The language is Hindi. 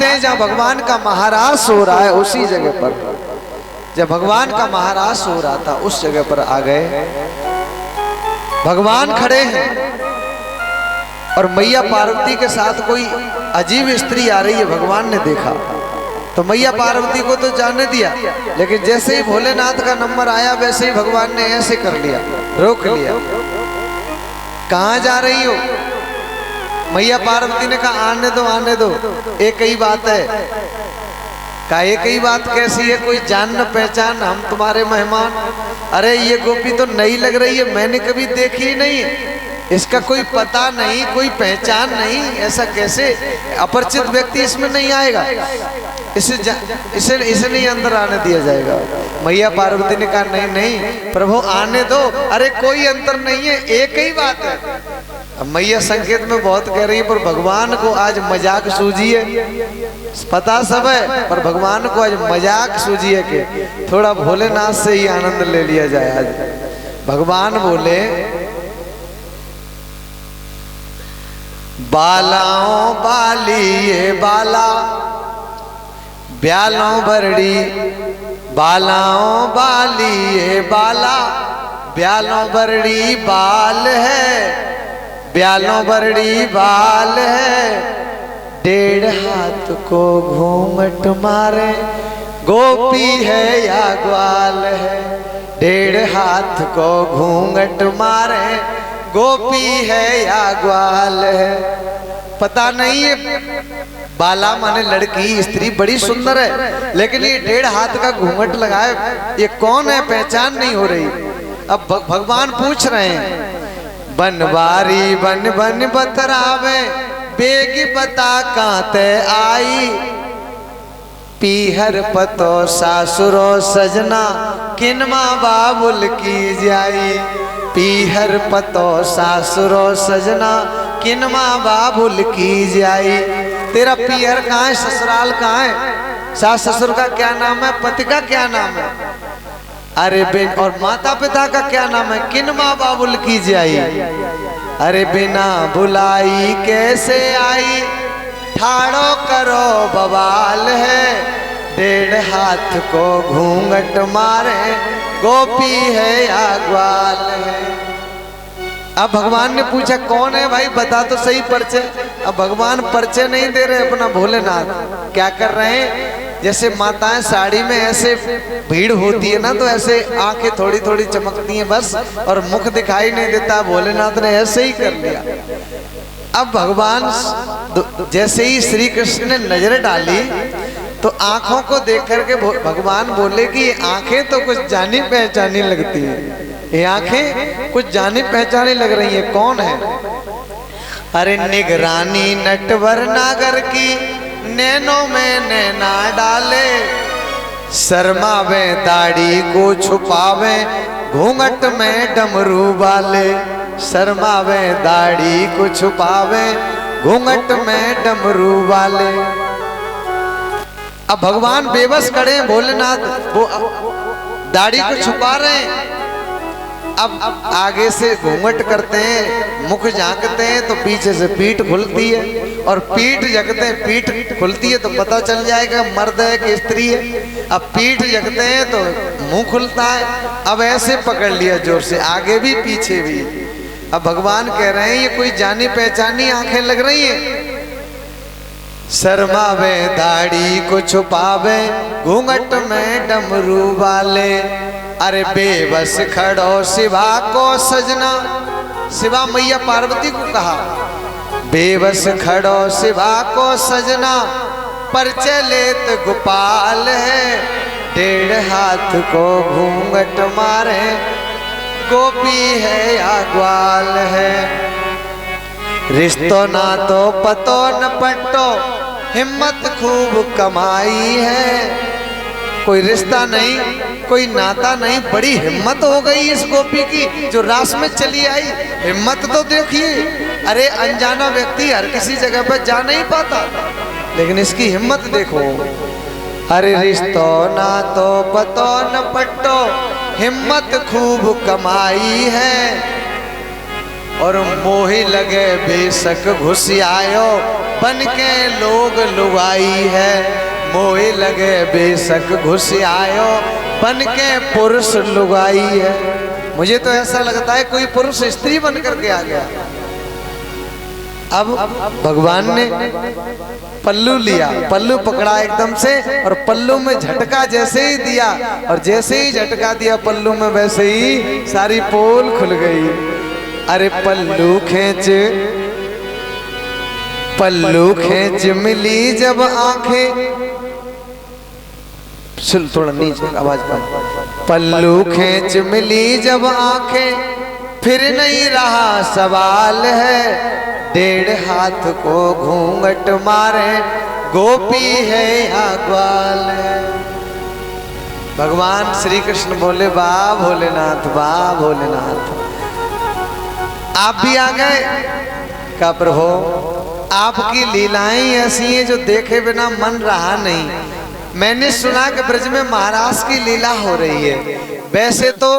दिखाते हैं जहाँ भगवान का महारास हो रहा है उसी जगह पर, जब भगवान का महारास हो रहा था उस जगह पर आ गए। भगवान खड़े हैं और मैया पार्वती के साथ कोई अजीब स्त्री आ रही है। भगवान ने देखा तो मैया पार्वती को तो जाने दिया, लेकिन जैसे ही भोलेनाथ का नंबर आया वैसे ही भगवान ने ऐसे कर लिया, रोक लिया। कहाँ जा रही हो? मैया पार्वती ने कहा आने दो आने दो, एक ही बात है। कहा एक ही बात कैसी है? कोई जान न पहचान, हम तुम्हारे मेहमान। अरे ये गोपी तो नई लग रही है, मैंने कभी देखी ही नहीं, इसका कोई पता नहीं, कोई पहचान नहीं, ऐसा कैसे? अपरिचित व्यक्ति इसमें नहीं आएगा, इसे नहीं अंदर आने दिया जाएगा। मैया पार्वती ने कहा नहीं नहीं प्रभु आने दो। अरे कोई अंतर नहीं है, एक ही बात है। अब मैया संकेत में बहुत कह रही है, पर भगवान को आज मजाक सूझी है, पता सब है, पर भगवान को आज मजाक सूझी है कि थोड़ा भोलेनाथ से ही आनंद ले लिया जाए। आज भगवान बोले बालाओं बाली ये बाला ब्यालों बरड़ी, बालाओं बाली ये बाला ब्यालों बरड़ी बाल है, ब्यालों बरड़ी बाल है। 1.5 हाथ को घूंघट मारे गोपी है या ग्वाल है, 1.5 हाथ को घूंघट मारे गोपी है या ग्वाल है। पता नहीं है, बाला माने लड़की स्त्री बड़ी सुंदर है, लेकिन ये 1.5 हाथ का घूंघट लगाए, ये कौन है? पहचान नहीं हो रही। अब भगवान पूछ रहे हैं बनवारी बन बन बतरावे बेग बता कांते आई, पीहर पतो सासुरो सजना किनमा बाबुल की जाई, पीहर पतो सासुरो सजना किनमा बाबुल की जाई। तेरा पीहर कहाँ है, ससुराल कहाँ है? सास ससुर का क्या नाम है? पति का क्या नाम है? अरे बिन और माता पिता का क्या नाम है? किनमा बाबुल की जाई। अरे बिना बुलाई कैसे आई, ठाड़ो करो बवाल है, 1.5 हाथ को घूंघट मारे गोपी है या ग्वाल है। अब भगवान ने पूछा कौन है भाई, बता तो सही परिचय। अब भगवान परिचय नहीं दे रहे अपना। भोलेनाथ क्या कर रहे हैं? जैसे माताएं साड़ी में ऐसे भीड़ होती है ना, तो ऐसे आंखें थोड़ी थोड़ी चमकती हैं बस, और मुख दिखाई नहीं देता। भोलेनाथ ने ऐसे ही कर लिया। अब भगवान जैसे ही श्री कृष्ण ने नजर डाली तो आंखों को देख करके भगवान बोले कि ये आंखें तो कुछ जानी पहचानी लगती है, ये आंखें कुछ जानी पहचानी लग रही है। कौन है? अरे निगरानी नटवर नागर की, नैनों में नैना डाले, शर्मावे दाढ़ी को छुपावे घूंघट में डमरू वाले, शर्मावे दाढ़ी को छुपावे घूंघट में डमरू वाले। अब भगवान बेबस खड़े हैं, भोलेनाथ वो दाढ़ी को छुपा रहे हैं। अब आगे से घूंघट करते हैं, मुख झांकते हैं तो पीछे से पीठ खुलती है, और पीठ जगते हैं, पीठ खुलती है तो पता चल जाएगा मर्द है कि स्त्री है। अब पीठ जगते हैं तो मुंह खुलता है। अब ऐसे पकड़ लिया जोर से, आगे भी पीछे भी। अब भगवान कह रहे हैं ये कोई जानी पहचानी आंखें लग रही हैं। शर्मावे दाढ़ी को छुपावे घूंघट में डमरू वाले, अरे बेबस खड़ो शिवा को सजना। शिवा मैया पार्वती को कहा बेबस खड़ो शिवा को सजना, परिचय लेत गोपाल है, 1.5 हाथ को घूंघट मारे गोपी है या ग्वाल है। रिश्तो ना तो पतो न पट्टो, हिम्मत खूब कमाई है। कोई रिश्ता नहीं, कोई नाता नहीं, बड़ी हिम्मत हो गई इस गोपी की जो रास में चली आई। हिम्मत तो देखिए, अरे अनजाना व्यक्ति हर किसी जगह पर जा नहीं पाता, लेकिन इसकी हिम्मत देखो। अरे रिश्तो ना तो पतो न पट्टो, हिम्मत खूब कमाई है, और मोहि लगे बेशक घुस आयो, बन के लोग लुगाई है। मोहि लगे बेशक घुस आयो, बन के पुरुष लुगाई है। मुझे तो ऐसा लगता है कोई पुरुष स्त्री बन करके आ गया। अब भगवान ने पल्लू लिया, पल्लू पकड़ा एकदम से, और पल्लू में झटका जैसे ही दिया, और जैसे ही झटका दिया पल्लू में, वैसे ही सारी पोल खुल गई। अरे पल्लू खींच मिली जब आंखें, सुन थोड़ा नीचे आवाज कम। पल्लू खींच मिली जब आंखें, फिर नहीं रहा सवाल है। 1.5 हाथ को घूंघट मारे, गोपी है या ग्वाल है। भगवान श्री कृष्ण बोले, वाह भोलेनाथ, वाह भोलेनाथ। आप भी आ गए का प्रभु, आपकी लीलाएं ऐसी हैं जो देखे बिना मन रहा नहीं। मैंने सुना कि ब्रज में महाराज की लीला हो रही है। वैसे तो